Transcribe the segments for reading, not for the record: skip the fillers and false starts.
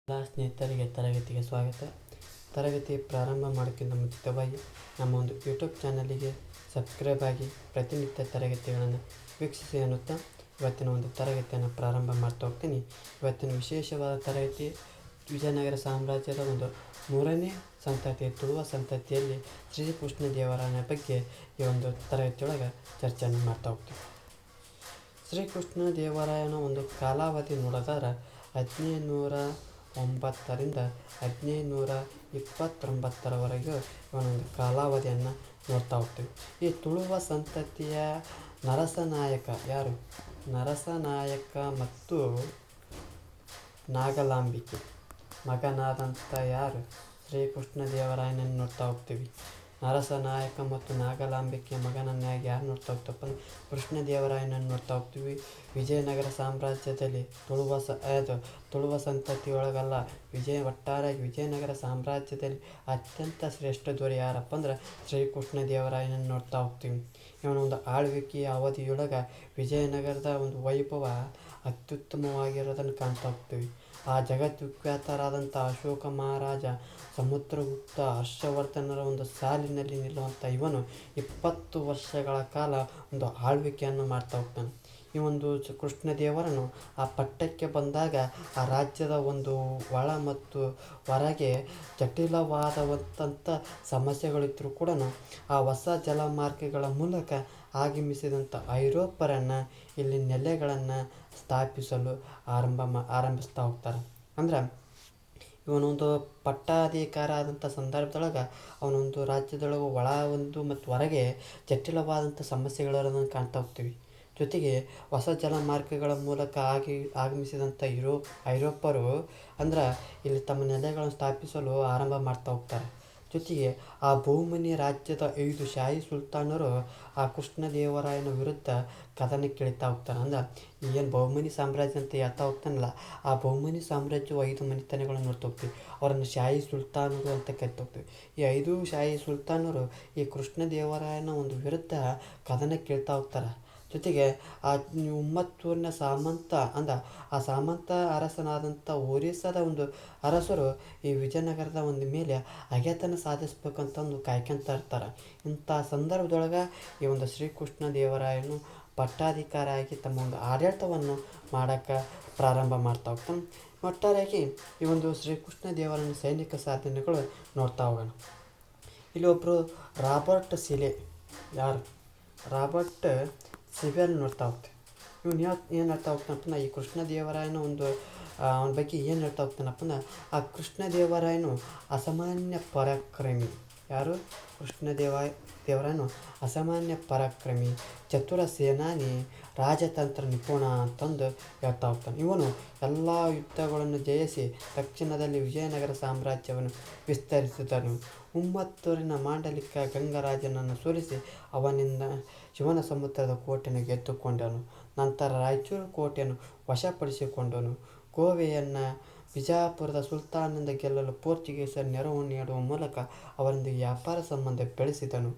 ಎಲ್ಲ ಸ್ನೇಹಿತರಿಗೆ ತರಗತಿಗೆ ಸ್ವಾಗತ. ತರಗತಿ ಪ್ರಾರಂಭ ಮಾಡೋಕ್ಕಿಂತ ಮುಂಚಿತವಾಗಿ ನಮ್ಮ ಒಂದು ಯೂಟ್ಯೂಬ್ ಚಾನಲಿಗೆ ಸಬ್ಸ್ಕ್ರೈಬ್ ಆಗಿ ಪ್ರತಿನಿತ್ಯ ತರಗತಿಗಳನ್ನು ವೀಕ್ಷಿಸಿ ಅನ್ನುತ್ತಾ ಇವತ್ತಿನ ಒಂದು ತರಗತಿಯನ್ನು ಪ್ರಾರಂಭ ಮಾಡ್ತಾ ಹೋಗ್ತೀನಿ. ಇವತ್ತಿನ ವಿಶೇಷವಾದ ತರಗತಿ ವಿಜಯನಗರ ಸಾಮ್ರಾಜ್ಯದ ಒಂದು 3ನೇ ಸಂತತಿ ತುಳುವ ಸಂತತಿಯಲ್ಲಿ ಶ್ರೀಕೃಷ್ಣ ದೇವರಾಯನ ಬಗ್ಗೆ ಈ ಒಂದು ತರಗತಿಯೊಳಗೆ ಚರ್ಚೆಯನ್ನು ಮಾಡ್ತಾ ಹೋಗ್ತೀವಿ. ಶ್ರೀಕೃಷ್ಣ ದೇವರಾಯನ ಒಂದು ಕಾಲಾವಧಿ ನೋಡೋದಾದ್ರೆ 1509ರಿಂದ 1529ರವರೆಗೂ ಇವನೊಂದು ಕಾಲಾವಧಿಯನ್ನು ನೋಡ್ತಾ ಹೋಗ್ತೀವಿ. ಈ ತುಳುವ ಸಂತತಿಯ ನರಸನಾಯಕ ಯಾರು? ನರಸನಾಯಕ ಮತ್ತು ನಾಗಲಾಂಬಿಕೆ ಮಗನಾದಂಥ ಯಾರು? ಶ್ರೀಕೃಷ್ಣ ದೇವರಾಯನನ್ನು ನೋಡ್ತಾ ಹೋಗ್ತೀವಿ. ನರಸನಾಯಕ ಮತ್ತು ನಾಗಲಾಂಬಿಕೆಯ ಮಗನನ್ನಾಗಿ ಯಾರು ನೋಡ್ತಾ ಹೋಗ್ತಪ್ಪ ಅಂದ್ರೆ ಕೃಷ್ಣದೇವರಾಯನನ್ನು ನೋಡ್ತಾ ಹೋಗ್ತೀವಿ. ವಿಜಯನಗರ ಸಾಮ್ರಾಜ್ಯದಲ್ಲಿ ತುಳುವ ಸಂತತಿಯೊಳಗಲ್ಲ, ಒಟ್ಟಾರೆಯಾಗಿ ವಿಜಯನಗರ ಸಾಮ್ರಾಜ್ಯದಲ್ಲಿ ಅತ್ಯಂತ ಶ್ರೇಷ್ಠ ದೊರೆ ಯಾರಪ್ಪ ಅಂದ್ರೆ ಶ್ರೀಕೃಷ್ಣ ದೇವರಾಯನನ್ನು ನೋಡ್ತಾ ಹೋಗ್ತೀವಿ. ಇವನ ಒಂದು ಆಳ್ವಿಕೆಯ ಅವಧಿಯೊಳಗೆ ವಿಜಯನಗರದ ಒಂದು ವೈಭವ ಅತ್ಯುತ್ತಮವಾಗಿರೋದನ್ನು ಕಾಣ್ತಾ ಹೋಗ್ತೀವಿ. ಆ ಜಗದ್ವಿಖ್ಯಾತರಾದಂಥ ಅಶೋಕ ಮಹಾರಾಜ, ಸಮುದ್ರಗುಪ್ತ, ಹರ್ಷವರ್ಧನರ ಒಂದು ಸಾಲಿನಲ್ಲಿ ನಿಲ್ಲುವಂಥ ಇವನು 20 ವರ್ಷಗಳ ಕಾಲ ಒಂದು ಆಳ್ವಿಕೆಯನ್ನು ಮಾಡ್ತಾ ಹೋಗ್ತಾನೆ. ಈ ಒಂದು ಕೃಷ್ಣದೇವರನು ಆ ಪಟ್ಟಕ್ಕೆ ಬಂದಾಗ ಆ ರಾಜ್ಯದ ಒಂದು ಒಳ ಮತ್ತು ಹೊರಗೆ ಜಟಿಲವಾದಂಥ ಸಮಸ್ಯೆಗಳಿದ್ದರೂ ಕೂಡ ಆ ಹೊಸ ಜಲಮಾರ್ಗಗಳ ಮೂಲಕ ಆಗಮಿಸಿದಂಥ ಐರೋಪ್ಯರನ್ನು ಇಲ್ಲಿ ನೆಲೆಗಳನ್ನು ಸ್ಥಾಪಿಸಲು ಆರಂಭಿಸ್ತಾ ಹೋಗ್ತಾರೆ. ಅಂದ್ರೆ ಇವನೊಂದು ಪಟ್ಟಾಧಿಕಾರ ಆದಂಥ ಸಂದರ್ಭದೊಳಗೆ ಅವನೊಂದು ರಾಜ್ಯದೊಳಗೆ ಒಳ ಒಂದು ಮತ್ತು ಹೊರಗೆ ಜಟಿಲವಾದಂಥ ಸಮಸ್ಯೆಗಳಿರೋದನ್ನು ಕಾಣ್ತಾ ಹೋಗ್ತೀವಿ. ಜೊತೆಗೆ ಹೊಸ ಜಲಮಾರ್ಗಗಳ ಮೂಲಕ ಆಗಮಿಸಿದಂಥ ಐರೋಪ್ಯರು ಅಂದ್ರೆ ಇಲ್ಲಿ ತಮ್ಮ ನೆಲೆಗಳನ್ನು ಸ್ಥಾಪಿಸಲು ಆರಂಭ ಮಾಡ್ತಾ ಹೋಗ್ತಾರೆ. ಜೊತೆಗೆ ಆ ಬಹುಮನಿ ರಾಜ್ಯದ 5 ಶಾಹಿ ಸುಲ್ತಾನರು ಆ ಕೃಷ್ಣದೇವರಾಯನ ವಿರುದ್ಧ ಕದನಕ್ಕಿಳಿತಾ ಹೋಗ್ತಾರೆ. ಅಂದ್ರೆ ಏನು ಬಹುಮನಿ ಸಾಮ್ರಾಜ್ಯ ಅಂತ ಹೇಳ್ತಾ ಹೋಗ್ತಾನಲ್ಲ, ಆ ಬಹುಮನಿ ಸಾಮ್ರಾಜ್ಯವು 5 ಮನೆತನಗಳನ್ನು ನೋಡ್ತಾ ಹೋಗ್ತೀವಿ. ಅವರನ್ನು ಶಾಹಿ ಸುಲ್ತಾನರು ಅಂತ ಕರಿತಾ ಹೋಗ್ತೀವಿ. ಈ 5 ಶಾಹಿ ಸುಲ್ತಾನರು ಈ ಕೃಷ್ಣದೇವರಾಯನ ಒಂದು ವಿರುದ್ಧ ಕದನಕ್ಕಿಳ್ತಾ ಹೋಗ್ತಾರೆ. ಜೊತೆಗೆ ಆ ಉಮ್ಮತ್ತೂರಿನ ಸಾಮಂತ ಆ ಸಾಮಂತ ಅರಸನಾದಂಥ ಒರಿಸ್ಸಾದ ಒಂದು ಅರಸರು ಈ ವಿಜಯನಗರದ ಒಂದು ಮೇಲೆ ಅಗೆತನ ಸಾಧಿಸ್ಬೇಕಂತಂದು ಕಾಯ್ಕೊಂತ ಇರ್ತಾರೆ. ಇಂಥ ಸಂದರ್ಭದೊಳಗೆ ಈ ಒಂದು ಶ್ರೀಕೃಷ್ಣ ದೇವರಾಯನು ಪಟ್ಟಾಧಿಕಾರ ಆಗಿ ತಮ್ಮ ಒಂದು ಆಡಳಿತವನ್ನು ಮಾಡೋಕ್ಕೆ ಪ್ರಾರಂಭ ಮಾಡ್ತಾ ಹೋಗ್ತಾನೆ. ಒಟ್ಟಾರೆಯಾಗಿ ಈ ಒಂದು ಶ್ರೀಕೃಷ್ಣ ದೇವರನ ಸೈನಿಕ ಸಾಧನೆಗಳು ನೋಡ್ತಾ ಹೋಗೋಣ. ಇಲ್ಲಿ ಒಬ್ಬರು ರಾಬರ್ಟ್ ಸಿಲೆ, ಯಾರು? ರಾಬರ್ಟ್ ಸಿವೆಲ್ ನೋಡ್ತಾ ಹೋಗ್ತೀವಿ. ಇವನು ಏನು ಹೇಳ್ತಾ ಹೋಗ್ತಾನಪ್ಪ, ಈ ಕೃಷ್ಣದೇವರಾಯನ ಒಂದು ಅವನ ಬಗ್ಗೆ ಏನು ಹೇಳ್ತಾ ಹೋಗ್ತಾನಪ್ಪ ಅಂದ್ರೆ ಆ ಕೃಷ್ಣದೇವರಾಯನು ಅಸಾಮಾನ್ಯ ಪರಾಕ್ರಮಿ. ಯಾರು? ಕೃಷ್ಣದೇವರಾಯನು ಅಸಾಮಾನ್ಯ ಪರಾಕ್ರಮಿ, ಚತುರ ಸೇನಾನಿ, ರಾಜತಂತ್ರ ನಿಪುಣ ಅಂತಂದು ಹೇಳ್ತಾ ಹೋಗ್ತಾನೆ. ಇವನು ಎಲ್ಲ ಯುದ್ಧಗಳನ್ನು ಜಯಿಸಿ ದಕ್ಷಿಣದಲ್ಲಿ ವಿಜಯನಗರ ಸಾಮ್ರಾಜ್ಯವನ್ನು ವಿಸ್ತರಿಸಿದನು. ಉಮ್ಮತ್ತೂರಿನ ಮಾಂಡಲಿಕ ಗಂಗರಾಜನನ್ನು ಸೋಲಿಸಿ ಅವನಿಂದ ಶಿವನ ಸಮುದ್ರದ ಕೋಟೆಯನ್ನು ಗೆದ್ದುಕೊಂಡನು. ನಂತರ ರಾಯಚೂರು ಕೋಟೆಯನ್ನು ವಶಪಡಿಸಿಕೊಂಡನು. ಗೋವೆಯನ್ನು ಬಿಜಾಪುರದ ಸುಲ್ತಾನನಿಂದ ಗೆಲ್ಲಲು ಪೋರ್ಚುಗೀಸರು ನೆರವು ನೀಡುವ ಮೂಲಕ ಅವರೊಂದಿಗೆ ವ್ಯಾಪಾರ ಸಂಬಂಧ ಬೆಳೆಸಿದನು.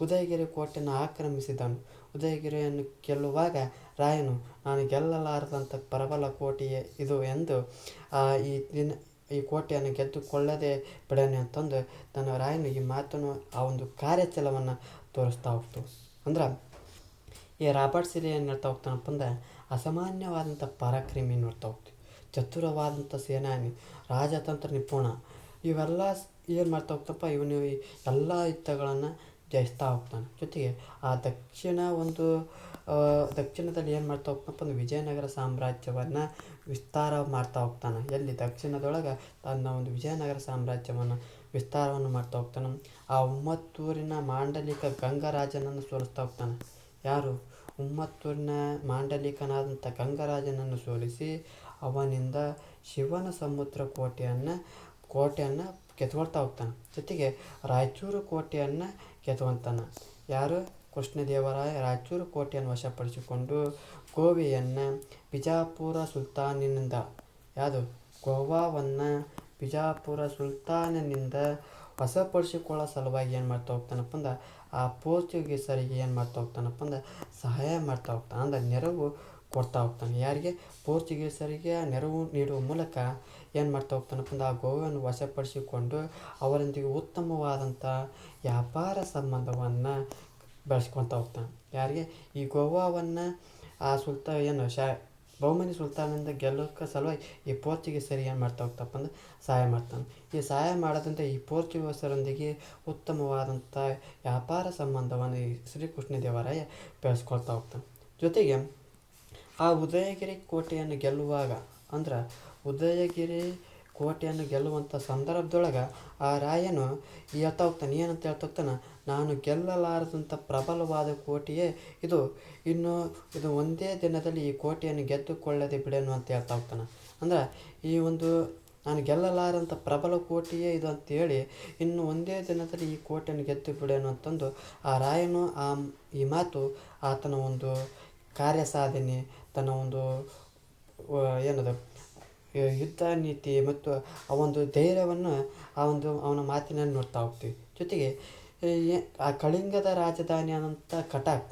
ಉದಯಗಿರಿ ಕೋಟೆಯನ್ನು ಆಕ್ರಮಿಸಿದನು. ಉದಯಗಿರಿಯನ್ನು ಗೆಲ್ಲುವಾಗ ರಾಯನು, ನಾನು ಗೆಲ್ಲಲಾರದಂಥ ಪ್ರಬಲ ಕೋಟೆಯೇ ಇದು ಎಂದು ಈ ಕೋಟೆಯನ್ನು ಗೆದ್ದುಕೊಳ್ಳದೆ ಬಿಡನೆ ಅಂತಂದು ತನ್ನ ರಾಯನು ಈ ಮಾತನ್ನು ಆ ಒಂದು ಕಾರ್ಯಚಲವನ್ನು ತೋರಿಸ್ತಾ ಹೋಗ್ತು. ಅಂದ್ರೆ ಈ ರಾಬರ್ಟ್ ಸಿಲೆ ಏನು ಹೇಳ್ತಾ ಹೋಗ್ತಾನಪ್ಪ ಅಂದ್ರೆ ಅಸಾಮಾನ್ಯವಾದಂಥ ಪರಾಕ್ರಮಿ ನೋಡ್ತಾ ಹೋಗ್ತೀವಿ, ಚತುರವಾದಂಥ ಸೇನಾನಿ, ರಾಜತಂತ್ರ ನಿಪುಣ, ಇವೆಲ್ಲ ಏನು ಮಾಡ್ತಾ ಹೋಗ್ತಪ್ಪ, ಇವನು ಎಲ್ಲ ಯುದ್ಧಗಳನ್ನು ಜಯಿಸ್ತಾ ಹೋಗ್ತಾನೆ. ಜೊತೆಗೆ ಆ ದಕ್ಷಿಣದಲ್ಲಿ ಏನು ಮಾಡ್ತಾ ಹೋಗ್ತಾನಪ್ಪ ಅಂದ್ರೆ ವಿಜಯನಗರ ಸಾಮ್ರಾಜ್ಯವನ್ನು ವಿಸ್ತಾರ ಮಾಡ್ತಾ ಹೋಗ್ತಾನೆ. ಎಲ್ಲಿ? ದಕ್ಷಿಣದೊಳಗೆ ತನ್ನ ಒಂದು ವಿಜಯನಗರ ಸಾಮ್ರಾಜ್ಯವನ್ನು ವಿಸ್ತಾರವನ್ನು ಮಾಡ್ತಾ ಹೋಗ್ತಾನೆ. ಆ ಉಮ್ಮತ್ತೂರಿನ ಮಾಂಡಲಿಕ ಗಂಗರಾಜನನ್ನು ಸೋಲಿಸ್ತಾ ಹೋಗ್ತಾನೆ. ಯಾರು? ಉಮ್ಮತ್ತೂರಿನ ಮಾಂಡಲಿಕನಾದಂಥ ಗಂಗರಾಜನನ್ನು ಸೋಲಿಸಿ ಅವನಿಂದ ಶಿವನ ಸಮುದ್ರ ಕೋಟೆಯನ್ನು ಗೆದ್ಕೊಳ್ತಾ ಹೋಗ್ತಾನೆ. ಜೊತೆಗೆ ರಾಯಚೂರು ಕೋಟೆಯನ್ನು ಗೆದ್ಕೊಂತಾನೆ. ಯಾರು? ಕೃಷ್ಣದೇವರಾಯ ರಾಯಚೂರು ಕೋಟೆಯನ್ನು ವಶಪಡಿಸಿಕೊಂಡು ಗೋವೆಯನ್ನು ಬಿಜಾಪುರ ಸುಲ್ತಾನನಿಂದ, ಯಾವುದು? ಗೋವಾವನ್ನು ಬಿಜಾಪುರ ಸುಲ್ತಾನನಿಂದ ವಶಪಡಿಸಿಕೊಳ್ಳೋ ಸಲುವಾಗಿ ಏನು ಮಾಡ್ತಾ ಹೋಗ್ತಾನಪ್ಪ ಅಂದ್ರೆ ಆ ಪೋರ್ಚುಗೀಸರಿಗೆ ಏನು ಮಾಡ್ತಾ ಹೋಗ್ತಾನಪ್ಪ ಅಂದ್ರೆ ಸಹಾಯ ಮಾಡ್ತಾ ಹೋಗ್ತಾನೆ. ಅಂದ್ರೆ ನೆರವು ಕೊಡ್ತಾ ಹೋಗ್ತಾನೆ. ಯಾರಿಗೆ? ಪೋರ್ಚುಗೀಸರಿಗೆ ನೆರವು ನೀಡುವ ಮೂಲಕ ಏನು ಮಾಡ್ತಾ ಹೋಗ್ತಾನಪ್ಪ ಅಂದ್ರೆ ಆ ಗೋವನ್ನು ವಶಪಡಿಸಿಕೊಂಡು ಅವರೊಂದಿಗೆ ಉತ್ತಮವಾದಂಥ ವ್ಯಾಪಾರ ಸಂಬಂಧವನ್ನು ಬೆಳೆಸ್ಕೊತಾ ಹೋಗ್ತಾನೆ. ಯಾರಿಗೆ? ಈ ಗೋವಾವನ್ನು ಆ ಬಹುಮನಿ ಸುಲ್ತಾನಿಂದ ಗೆಲ್ಲೋಕ್ಕೆ ಸಲುವಾಗಿ ಈ ಪೋರ್ಚುಗೀಸರಿಗೆ ಏನು ಮಾಡ್ತಾ ಹೋಗ್ತಪ್ಪ ಅಂದ್ರೆ ಸಹಾಯ ಮಾಡ್ತಾನೆ. ಈ ಸಹಾಯ ಮಾಡೋದಂತೆ ಈ ಪೋರ್ಚುಗೀಸರೊಂದಿಗೆ ಉತ್ತಮವಾದಂಥ ವ್ಯಾಪಾರ ಸಂಬಂಧವನ್ನು ಈ ಶ್ರೀಕೃಷ್ಣದೇವರಾಯ ಬೆಳೆಸ್ಕೊಳ್ತಾ ಹೋಗ್ತಾನೆ. ಜೊತೆಗೆ ಆ ಉದಯಗಿರಿ ಕೋಟೆಯನ್ನು ಗೆಲ್ಲುವಾಗ ಅಂದ್ರೆ ಉದಯಗಿರಿ ಕೋಟೆಯನ್ನು ಗೆಲ್ಲುವಂಥ ಸಂದರ್ಭದೊಳಗೆ ಆ ರಾಯನು ಹೇಳ್ತಾ ಹೋಗ್ತಾನೆ. ಏನಂತ ಹೇಳ್ತಾ ಹೋಗ್ತಾನೆ? ನಾನು ಗೆಲ್ಲಲಾರದಂಥ ಪ್ರಬಲವಾದ ಕೋಟೆಯೇ ಇದು, ಇದು ಒಂದೇ ದಿನದಲ್ಲಿ ಈ ಕೋಟೆಯನ್ನು ಗೆದ್ದುಕೊಳ್ಳದೆ ಬಿಡೇನು ಅಂತ ಹೇಳ್ತಾ ಹೋಗ್ತಾನೆ. ಅಂದ್ರೆ ಈ ಒಂದು ನಾನು ಗೆಲ್ಲಲಾರಂಥ ಪ್ರಬಲ ಕೋಟೆಯೇ ಇದು ಅಂತೇಳಿ ಇನ್ನು ಒಂದೇ ದಿನದಲ್ಲಿ ಈ ಕೋಟೆಯನ್ನು ಗೆದ್ದು ಬಿಡೇನು ಅಂತಂದು ಆ ರಾಯನು ಈ ಮಾತು ಆತನ ಒಂದು ಕಾರ್ಯ ಸಾಧನೆ, ತನ್ನ ಒಂದು ಏನದು ಯುದ್ಧ ನೀತಿ ಮತ್ತು ಆ ಒಂದು ಧೈರ್ಯವನ್ನು ಅವನ ಮಾತಿನಲ್ಲಿ ನೋಡ್ತಾ ಹೋಗ್ತೀವಿ. ಜೊತೆಗೆ ಆ ಕಳಿಂಗದ ರಾಜಧಾನಿಯಾದಂಥ ಕಟಕ್,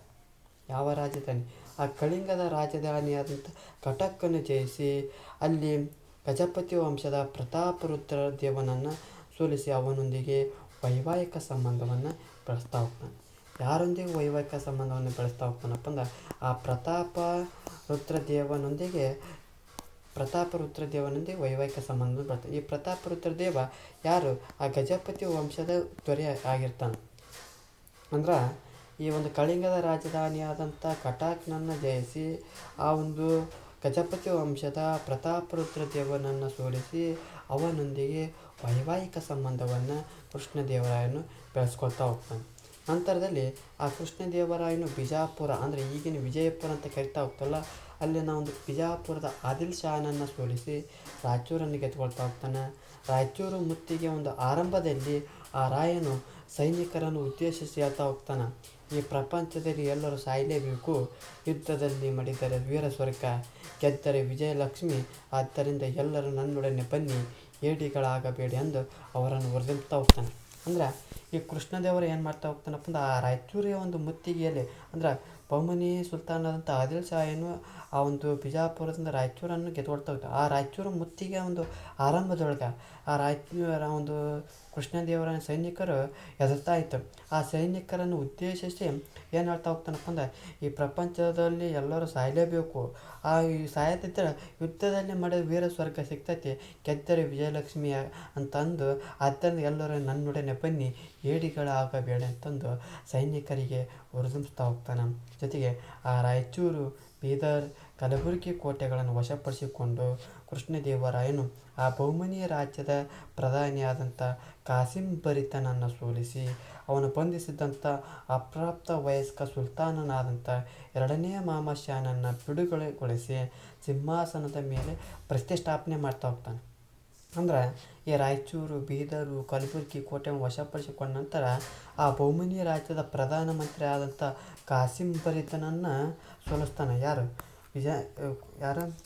ಯಾವ ರಾಜಧಾನಿ? ಆ ಕಳಿಂಗದ ರಾಜಧಾನಿಯಾದಂಥ ಕಟಕ್ಕನ್ನು ಜಯಿಸಿ ಅಲ್ಲಿ ಗಜಪತಿ ವಂಶದ ಪ್ರತಾಪರುದ್ರ ದೇವನನ್ನು ಸೋಲಿಸಿ ಅವನೊಂದಿಗೆ ವೈವಾಹಿಕ ಸಂಬಂಧವನ್ನು ಬೆಳೆಸ್ತಾ ಹೋಗ್ತಾನೆ. ಯಾರೊಂದಿಗೆ ವೈವಾಹಿಕ ಸಂಬಂಧವನ್ನು ಬೆಳೆಸ್ತಾ ಹೋಗ್ತಾನಪ್ಪ ಅಂದ್ರೆ ಆ ಪ್ರತಾಪರುದ್ರದೇವನೊಂದಿಗೆ ವೈವಾಹಿಕ ಸಂಬಂಧ ಬೆಳೆಸ್ತಾನೆ. ಈ ಪ್ರತಾಪರುದ್ರದೇವ ಯಾರು? ಆ ಗಜಪತಿ ವಂಶದ ದೊರೆ ಆಗಿರ್ತಾನೆ. ಅಂದ್ರೆ ಈ ಒಂದು ಕಳಿಂಗದ ರಾಜಧಾನಿಯಾದಂಥ ಕಟಕ್ನನ್ನು ಜಯಿಸಿ ಆ ಒಂದು ಗಜಪತಿ ವಂಶದ ಪ್ರತಾಪರುದ್ರ ದೇವನನ್ನು ಸೋಲಿಸಿ ಅವನೊಂದಿಗೆ ವೈವಾಹಿಕ ಸಂಬಂಧವನ್ನು ಕೃಷ್ಣದೇವರಾಯನು ಬೆಳೆಸ್ಕೊಳ್ತಾ ಹೋಗ್ತಾನೆ. ನಂತರದಲ್ಲಿ ಆ ಕೃಷ್ಣದೇವರಾಯನು ಬಿಜಾಪುರ ಅಂದರೆ ಈಗಿನ ವಿಜಯಪುರ ಅಂತ ಕರಿತಾ ಹೋಗ್ತಲ್ಲ, ಅಲ್ಲಿನ ಒಂದು ಬಿಜಾಪುರದ ಆದಿಲ್ ಶಾಹನನ್ನು ಸೋಲಿಸಿ ರಾಯಚೂರನ್ನು ಗೆದ್ಕೊಳ್ತಾ ಹೋಗ್ತಾನೆ. ರಾಯಚೂರು ಮುತ್ತಿಗೆ ಒಂದು ಆರಂಭದಲ್ಲಿ ಆ ರಾಯನು ಸೈನಿಕರನ್ನು ಉದ್ದೇಶಿಸಿ ಹೇಳ್ತಾ ಹೋಗ್ತಾನೆ. ಈ ಪ್ರಪಂಚದಲ್ಲಿ ಎಲ್ಲರೂ ಸಾಯಲೇಬೇಕು, ಯುದ್ಧದಲ್ಲಿ ಮಡಿದರೆ ವೀರ ಸ್ವರ್ಗ, ಗೆದ್ದರೆ ವಿಜಯಲಕ್ಷ್ಮಿ, ಆದ್ದರಿಂದ ಎಲ್ಲರೂ ನನ್ನೊಡನೆ ಬನ್ನಿ, ಏಡಿಗಳಾಗಬೇಡಿ ಎಂದು ಅವರನ್ನು ಹೊರದಿರ್ತಾ ಹೋಗ್ತಾನೆ. ಅಂದ್ರೆ ಈ ಕೃಷ್ಣದೇವರು ಏನು ಮಾಡ್ತಾ ಹೋಗ್ತಾನಪ್ಪ ಅಂದ್ರೆ ಆ ರಾಯಚೂರಿಯ ಒಂದು ಮುತ್ತಿಗೆಯಲ್ಲಿ ಅಂದ್ರೆ ಬಹುಮನಿ ಸುಲ್ತಾನದಂಥ ಆದಿಲ್ ಶಾಹನು ಆ ಒಂದು ಬಿಜಾಪುರದಿಂದ ರಾಯಚೂರನ್ನು ಗೆದ್ಕೊಳ್ತಾ ಹೋಗ್ತಾನೆ. ಆ ರಾಯಚೂರು ಮುತ್ತಿಗೆ ಒಂದು ಆರಂಭದೊಳಗೆ ಆ ರಾಯಚೂರ ಒಂದು ಕೃಷ್ಣದೇವರ ಸೈನಿಕರು ಎದುರ್ತಾ ಇತ್ತು. ಆ ಸೈನಿಕರನ್ನು ಉದ್ದೇಶಿಸಿ ಏನು ಹೇಳ್ತಾ ಹೋಗ್ತಾನಪ್ಪ ಅಂದ್ರೆ ಈ ಪ್ರಪಂಚದಲ್ಲಿ ಎಲ್ಲರೂ ಸಾಯಲೇಬೇಕು, ಈ ಸಾಯದಿದ್ದರೆ ಯುದ್ಧದಲ್ಲಿ ಮಾಡಿದ ವೀರ ಸ್ವರ್ಗ ಸಿಗ್ತೈತಿ, ಗೆದ್ದರೆ ವಿಜಯಲಕ್ಷ್ಮಿ ಅಂತಂದು ಆದ್ದರಿಂದ ಎಲ್ಲರೂ ನನ್ನೊಡನೆ ಬನ್ನಿ, ಏಡಿಗಳಾಗಬೇಡ ಅಂತಂದು ಸೈನಿಕರಿಗೆ ಹುರಿದುಂಬಿಸ್ತಾ ಹೋಗ್ತಾನೆ. ಜೊತೆಗೆ ಆ ರಾಯಚೂರು, ಬೀದರ್, ಕಲಬುರಗಿ ಕೋಟೆಗಳನ್ನು ವಶಪಡಿಸಿಕೊಂಡು ಕೃಷ್ಣದೇವರಾಯನು ಆ ಬಹುಮನಿ ರಾಜ್ಯದ ಪ್ರಧಾನಿಯಾದಂಥ ಕಾಸಿಂ ಭರಿತನನ್ನು ಸೋಲಿಸಿ ಅವನು ಬಂಧಿಸಿದಂಥ ಅಪ್ರಾಪ್ತ ವಯಸ್ಕ ಸುಲ್ತಾನನಾದಂಥ 2ನೇ ಮಹಮ್ಮದ್ ಶಾನನ್ನು ಬಿಡುಗಡೆಗೊಳಿಸಿ ಸಿಂಹಾಸನದ ಮೇಲೆ ಪ್ರತಿಷ್ಠಾಪನೆ ಮಾಡ್ತಾ ಹೋಗ್ತಾನೆ. ಅಂದ್ರೆ ಈ ರಾಯಚೂರು, ಬೀದರು, ಕಲಬುರಗಿ ಕೋಟೆಯನ್ನು ವಶಪಡಿಸಿಕೊಂಡ ನಂತರ ಆ ಬಹುಮನಿ ರಾಜ್ಯದ ಪ್ರಧಾನಮಂತ್ರಿ ಆದಂಥ ಕಾಸಿಂ ಭರಿತನನ್ನು ಸೋಲಿಸ್ತಾನೆ. ಯಾರು?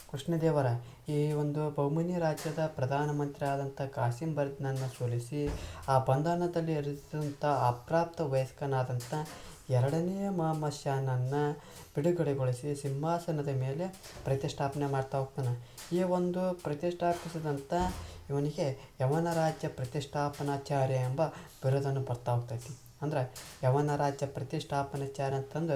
ಕೃಷ್ಣದೇವರ ಈ ಒಂದು ಬಹುಮನಿ ರಾಜ್ಯದ ಪ್ರಧಾನಮಂತ್ರಿ ಆದಂಥ ಕಾಸಿಂ ಭರಿತನನ್ನು ಸೋಲಿಸಿ ಆ ಬಂಧನದಲ್ಲಿ ಇರಿಸಿದಂಥ ಅಪ್ರಾಪ್ತ ವಯಸ್ಕನಾದಂಥ 2ನೇ ಮಹಮ್ಮದ್ ಶಾನನ್ನು ಬಿಡುಗಡೆಗೊಳಿಸಿ ಸಿಂಹಾಸನದ ಮೇಲೆ ಪ್ರತಿಷ್ಠಾಪನೆ ಮಾಡ್ತಾ ಹೋಗ್ತಾನೆ. ಈ ಒಂದು ಪ್ರತಿಷ್ಠಾಪಿಸಿದಂಥ ಇವನಿಗೆ ಯವನ ರಾಜ್ಯ ಪ್ರತಿಷ್ಠಾಪನಾಚಾರ್ಯ ಎಂಬ ಬಿರುದನ್ನು ಬರ್ತಾ ಹೋಗ್ತೈತಿ. ಅಂದ್ರೆ ಯವನ ರಾಜ್ಯ ಪ್ರತಿಷ್ಠಾಪನಾಚಾರ್ಯ ಅಂತಂದು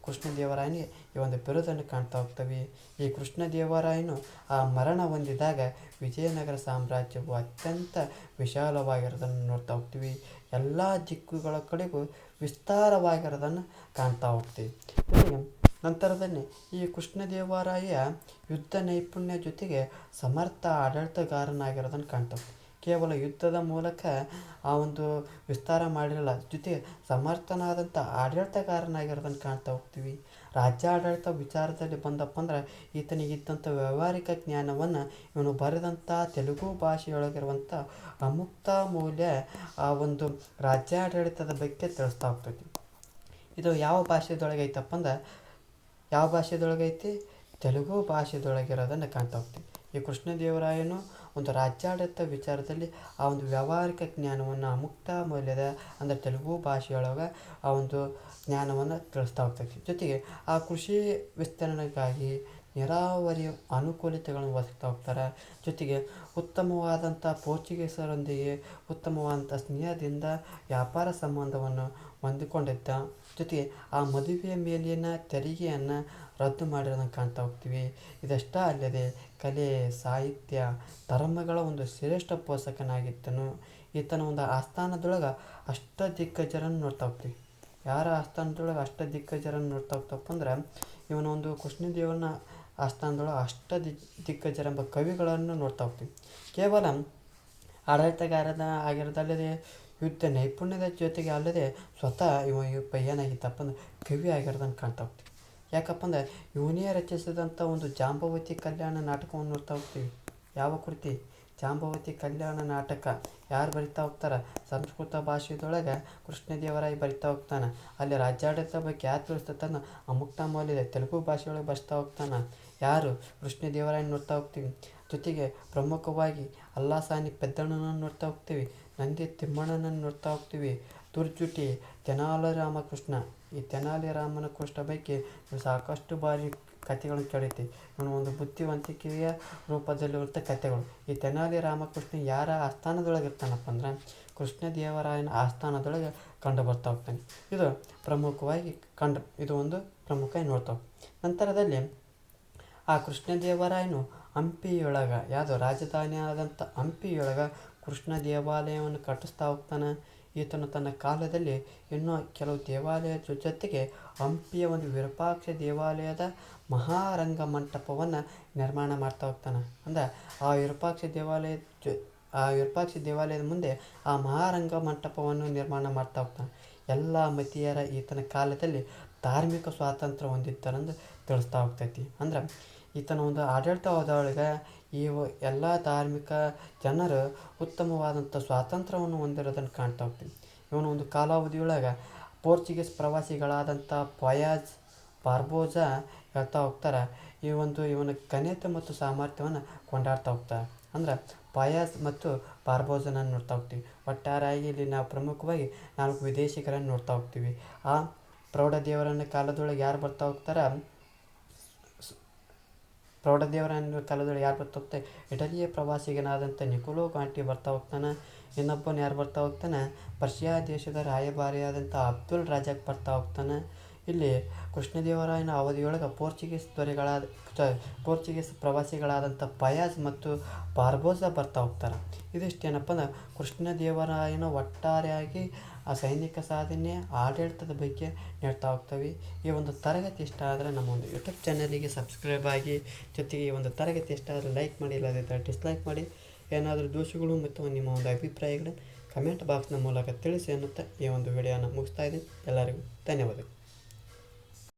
ಕೃಷ್ಣದೇವರಾಯನಿಗೆ ಈ ಒಂದು ಬಿರುದನ್ನು ಕಾಣ್ತಾ ಹೋಗ್ತವೆ. ಈ ಕೃಷ್ಣದೇವರಾಯನು ಆ ಮರಣ ಹೊಂದಿದಾಗ ವಿಜಯನಗರ ಸಾಮ್ರಾಜ್ಯವು ಅತ್ಯಂತ ವಿಶಾಲವಾಗಿರೋದನ್ನು ನೋಡ್ತಾ ಹೋಗ್ತೀವಿ. ಎಲ್ಲ ದಿಕ್ಕುಗಳ ಕಡೆಗೂ ವಿಸ್ತಾರವಾಗಿರೋದನ್ನು ಕಾಣ್ತಾ ಹೋಗ್ತೀವಿ. ನಂತರದಲ್ಲಿ ಈ ಕೃಷ್ಣದೇವರಾಯ ಯುದ್ಧ ನೈಪುಣ್ಯ ಜೊತೆಗೆ ಸಮರ್ಥ ಆಡಳಿತಗಾರನಾಗಿರೋದನ್ನು ಕಾಣ್ತಾ ಹೋಗ್ತೀವಿ. ಕೇವಲ ಯುದ್ಧದ ಮೂಲಕ ಆ ಒಂದು ವಿಸ್ತಾರ ಮಾಡಿರಲ್ಲ, ಜೊತೆಗೆ ಸಮರ್ಥನಾದಂಥ ಆಡಳಿತಗಾರನಾಗಿರೋದನ್ನು ಕಾಣ್ತಾ ಹೋಗ್ತೀವಿ. ರಾಜ್ಯಾಡಳಿತ ವಿಚಾರದಲ್ಲಿ ಬಂದಪ್ಪ ಅಂದ್ರೆ ಈತನಿಗಿದ್ದಂಥ ವ್ಯಾವಹಾರಿಕ ಜ್ಞಾನವನ್ನು ಇವನು ಬರೆದಂಥ ತೆಲುಗು ಭಾಷೆಯೊಳಗಿರುವಂಥ ಅಮುಕ್ತ ಮೌಲ್ಯ ಆ ಒಂದು ರಾಜ್ಯಾಡಳಿತದ ಬಗ್ಗೆ ತಿಳಿಸ್ತಾ ಹೋಗ್ತೈತಿ. ಇದು ಯಾವ ಭಾಷೆದೊಳಗೆ ಐತಪ್ಪ ಅಂದ್ರೆ ಯಾವ ಭಾಷೆದೊಳಗೈತಿ? ತೆಲುಗು ಭಾಷೆದೊಳಗಿರೋದನ್ನು ಕಾಣ್ತಾ ಹೋಗ್ತೀವಿ. ಈ ಕೃಷ್ಣದೇವರಾಯನು ಒಂದು ರಾಜ್ಯಾಡಳಿತ ವಿಚಾರದಲ್ಲಿ ಆ ಒಂದು ವ್ಯಾವಹಾರಿಕ ಜ್ಞಾನವನ್ನು ಮುಕ್ತ ಮೌಲ್ಯದ ಅಂದರೆ ತೆಲುಗು ಭಾಷೆಯೊಳಗೆ ಆ ಒಂದು ಜ್ಞಾನವನ್ನು ತಿಳಿಸ್ತಾ ಹೋಗ್ತೈತಿ. ಜೊತೆಗೆ ಆ ಕೃಷಿ ವಿಸ್ತರಣೆಗಾಗಿ ನೀರಾವರಿ ಅನುಕೂಲತೆಗಳನ್ನು ಒದಗ್ತಾ ಹೋಗ್ತಾರೆ. ಜೊತೆಗೆ ಉತ್ತಮವಾದಂಥ ಪೋರ್ಚುಗೀಸರೊಂದಿಗೆ ಉತ್ತಮವಾದಂಥ ಸ್ನೇಹದಿಂದ ವ್ಯಾಪಾರ ಸಂಬಂಧವನ್ನು ಹೊಂದಿಕೊಂಡಿದ್ದ. ಜೊತೆಗೆ ಆ ಮದುವೆಯ ಮೇಲಿನ ತೆರಿಗೆಯನ್ನು ರದ್ದು ಮಾಡಿರೋದನ್ನು ಕಾಣ್ತಾ ಹೋಗ್ತೀವಿ. ಇದಷ್ಟೇ ಅಲ್ಲದೆ ಕಲೆ, ಸಾಹಿತ್ಯ, ಧರ್ಮಗಳ ಒಂದು ಶ್ರೇಷ್ಠ ಪೋಷಕನಾಗಿದ್ದನು. ಈತನ ಒಂದು ಆಸ್ಥಾನದೊಳಗೆ ಅಷ್ಟದಿಗ್ಗಜರನ್ನು ನೋಡ್ತಾ ಹೋಗ್ತೀವಿ. ಯಾರ ಆಸ್ಥಾನದೊಳಗೆ ಅಷ್ಟದಿಗ್ಗಜರನ್ನು ನೋಡ್ತಾ ಹೋಗ್ತಪ್ಪ ಅಂದ್ರೆ ಇವನ ಒಂದು ಕೃಷ್ಣದೇವನ ಆಸ್ಥಾನದೊಳಗೆ ದಿಗ್ಗಜರೆಂಬ ಕವಿಗಳನ್ನು ನೋಡ್ತಾ ಹೋಗ್ತೀವಿ. ಕೇವಲ ಆಡಳಿತಗಾರದ ಆಗಿರೋದಲ್ಲದೆ ಯುದ್ಧ ನೈಪುಣ್ಯದ ಜೊತೆಗೆ ಅಲ್ಲದೆ ಸ್ವತಃ ಏನಾಗಿತ್ತಪ್ಪ ಅಂದ್ರೆ ಕವಿ ಆಗಿರೋದನ್ನು ಕಾಣ್ತಾ ಹೋಗ್ತೀವಿ. ಯಾಕಪ್ಪ ಅಂದ್ರೆ ಇವನೇ ರಚಿಸಿದಂಥ ಒಂದು ಜಾಂಬವತಿ ಕಲ್ಯಾಣ ನಾಟಕವನ್ನು ನೋಡ್ತಾ ಹೋಗ್ತೀವಿ. ಯಾವ ಕೃತಿ? ಜಾಂಬವತಿ ಕಲ್ಯಾಣ ನಾಟಕ. ಯಾರು ಬರಿತಾ ಹೋಗ್ತಾರೆ? ಸಂಸ್ಕೃತ ಭಾಷೆದೊಳಗೆ ಕೃಷ್ಣದೇವರಾಯ ಬರಿತಾ ಹೋಗ್ತಾನೆ. ಅಲ್ಲಿ ರಾಜ್ಯಾಡಳಿತ ಬಗ್ಗೆ ಯಾರು ತಿಳಿಸ್ತದನ್ನ ಅಮುಕ್ತ ಮೌಲ್ಯದ ತೆಲುಗು ಭಾಷೆಯೊಳಗೆ ಬರ್ತಾ ಹೋಗ್ತಾನೆ. ಯಾರು? ಕೃಷ್ಣದೇವರಾಯನ ನೋಡ್ತಾ ಹೋಗ್ತೀವಿ. ಜೊತೆಗೆ ಪ್ರಮುಖವಾಗಿ ಅಲ್ಲಾಸಾನಿ ಪೆದ್ದಣ್ಣನನ್ನು ನೋಡ್ತಾ ಹೋಗ್ತೀವಿ. ನಂದಿ ತಿಮ್ಮಣ್ಣನನ್ನು ನೋಡ್ತಾ ಹೋಗ್ತೀವಿ. ದುರ್ಜುಟಿ ತೆನಾಲಿ ರಾಮಕೃಷ್ಣ. ಈ ತೆನಾಲಿ ರಾಮಕೃಷ್ಣ ಬಗ್ಗೆ ಸಾಕಷ್ಟು ಬಾರಿ ಕಥೆಗಳನ್ನು ಕೇಳಿರ್ತೀವಿ. ಇವನು ಒಂದು ಬುದ್ಧಿವಂತಿಕೆಯ ರೂಪದಲ್ಲಿರುವಂಥ ಕಥೆಗಳು. ಈ ತೆನಾಲಿ ರಾಮಕೃಷ್ಣ ಯಾರ ಆಸ್ಥಾನದೊಳಗೆ ಇರ್ತಾನಪ್ಪ ಅಂದ್ರೆ ಕೃಷ್ಣದೇವರಾಯನ ಆಸ್ಥಾನದೊಳಗೆ ಕಂಡು ಬರ್ತಾ ಹೋಗ್ತಾನೆ. ಇದು ಪ್ರಮುಖವಾಗಿ ಇದು ಒಂದು ಪ್ರಮುಖವಾಗಿ ನೋಡ್ತಾ ನಂತರದಲ್ಲಿ ಆ ಕೃಷ್ಣದೇವರಾಯನು ಹಂಪಿಯೊಳಗೆ ಯಾವುದು ರಾಜಧಾನಿ ಆದಂಥ ಹಂಪಿಯೊಳಗೆ ಕೃಷ್ಣ ದೇವಾಲಯವನ್ನು ಕಟ್ಟಿಸ್ತಾ ಹೋಗ್ತಾನೆ. ಈತನು ತನ್ನ ಕಾಲದಲ್ಲಿ ಇನ್ನೂ ಕೆಲವು ದೇವಾಲಯದ ಜೊತೆಗೆ ಹಂಪಿಯ ಒಂದು ವಿರೂಪಾಕ್ಷ ದೇವಾಲಯದ ಮಹಾರಂಗ ಮಂಟಪವನ್ನು ನಿರ್ಮಾಣ ಮಾಡ್ತಾ ಹೋಗ್ತಾನೆ. ಅಂದರೆ ಆ ವಿರೂಪಾಕ್ಷ ದೇವಾಲಯದ ಮುಂದೆ ಆ ಮಹಾರಂಗ ಮಂಟಪವನ್ನು ನಿರ್ಮಾಣ ಮಾಡ್ತಾ ಹೋಗ್ತಾನೆ. ಎಲ್ಲ ಮತೀಯರ ಈತನ ಕಾಲದಲ್ಲಿ ಧಾರ್ಮಿಕ ಸ್ವಾತಂತ್ರ್ಯ ಹೊಂದಿದ್ದಾರೆಂದು ತಿಳಿಸ್ತಾ ಹೋಗ್ತೈತಿ. ಅಂದ್ರೆ ಈತನ ಒಂದು ಆಡಳಿತದೊಳಗೆ ಈ ಎಲ್ಲ ಧಾರ್ಮಿಕ ಜನರು ಉತ್ತಮವಾದಂಥ ಸ್ವಾತಂತ್ರ್ಯವನ್ನು ಹೊಂದಿರೋದನ್ನು ಕಾಣ್ತಾ ಹೋಗ್ತೀವಿ. ಇವನ ಒಂದು ಕಾಲಾವಧಿಯೊಳಗೆ ಪೋರ್ಚುಗೀಸ್ ಪ್ರವಾಸಿಗಳಾದಂಥ ಫಯಾಜ್ ಬಾರ್ಬೋಜಾ ಹೇಳ್ತಾ ಹೋಗ್ತಾರೆ. ಇವನ ಘನತೆ ಮತ್ತು ಸಾಮರ್ಥ್ಯವನ್ನು ಕೊಂಡಾಡ್ತಾ ಹೋಗ್ತಾರೆ. ಅಂದ್ರೆ ಫಯಾಜ್ ಮತ್ತು ಬಾರ್ಬೋಜನನ್ನು ನೋಡ್ತಾ ಹೋಗ್ತೀವಿ. ಒಟ್ಟಾರೆಯಾಗಿ ಇಲ್ಲಿ ನಾವು ಪ್ರಮುಖವಾಗಿ 4 ವಿದೇಶಿಗರನ್ನು ನೋಡ್ತಾ ಹೋಗ್ತೀವಿ. ಆ ಪ್ರೌಢದೇವರನ್ನ ಕಾಲದೊಳಗೆ ಯಾರು ಬರ್ತಾ ಹೋಗ್ತಾರೆ? ಇಟಲಿಯ ಪ್ರವಾಸಿಗನಾದಂಥ ನಿಕೋಲೋ ಗಾಂಟಿ ಬರ್ತಾ ಹೋಗ್ತಾನೆ. ಇನ್ನೊಬ್ಬನು ಯಾರು ಬರ್ತಾ ಹೋಗ್ತಾನೆ? ಪರ್ಷಿಯಾ ದೇಶದ ರಾಯಭಾರಿಯಾದಂಥ ಅಬ್ದುಲ್ ರಾಜಾಕ್ ಬರ್ತಾ ಹೋಗ್ತಾನೆ. ಇಲ್ಲಿ ಕೃಷ್ಣದೇವರಾಯನ ಅವಧಿಯೊಳಗೆ ಪೋರ್ಚುಗೀಸ್ ಪ್ರವಾಸಿಗಳಾದಂಥ ಫಯಾಜ್ ಮತ್ತು ಬಾರ್ಬೋಜಾ ಬರ್ತಾ ಹೋಗ್ತಾರೆ. ಇದಿಷ್ಟೇನಪ್ಪ ಅಂದ್ರೆ ಕೃಷ್ಣದೇವರಾಯನ ಒಟ್ಟಾರೆಯಾಗಿ ಆ ಸೈನಿಕ ಸಾಧನೆ ಆಡಳಿತದ ಬಗ್ಗೆ ನೀಡ್ತಾ ಹೋಗ್ತವೆ. ಈ ಒಂದು ತರಗತಿ ಇಷ್ಟ ಆದರೆ ನಮ್ಮ ಒಂದು ಯೂಟ್ಯೂಬ್ ಚಾನಲಿಗೆ ಸಬ್ಸ್ಕ್ರೈಬ್ ಆಗಿ. ಜೊತೆಗೆ ಈ ಒಂದು ತರಗತಿ ಇಷ್ಟ ಆದರೆ ಲೈಕ್ ಮಾಡಿ, ಇಲ್ಲದಿದ್ದರೆ ಡಿಸ್ಲೈಕ್ ಮಾಡಿ. ಏನಾದರೂ ದೋಷಗಳು ಮತ್ತು ನಿಮ್ಮ ಒಂದು ಅಭಿಪ್ರಾಯಗಳನ್ನು ಕಮೆಂಟ್ ಬಾಕ್ಸ್ನ ಮೂಲಕ ತಿಳಿಸಿ ಅನ್ನುತ್ತಾ ಈ ಒಂದು ವಿಡಿಯೋನ ಮುಗಿಸ್ತಾ ಇದ್ದೀನಿ. ಎಲ್ಲರಿಗೂ ಧನ್ಯವಾದಗಳು.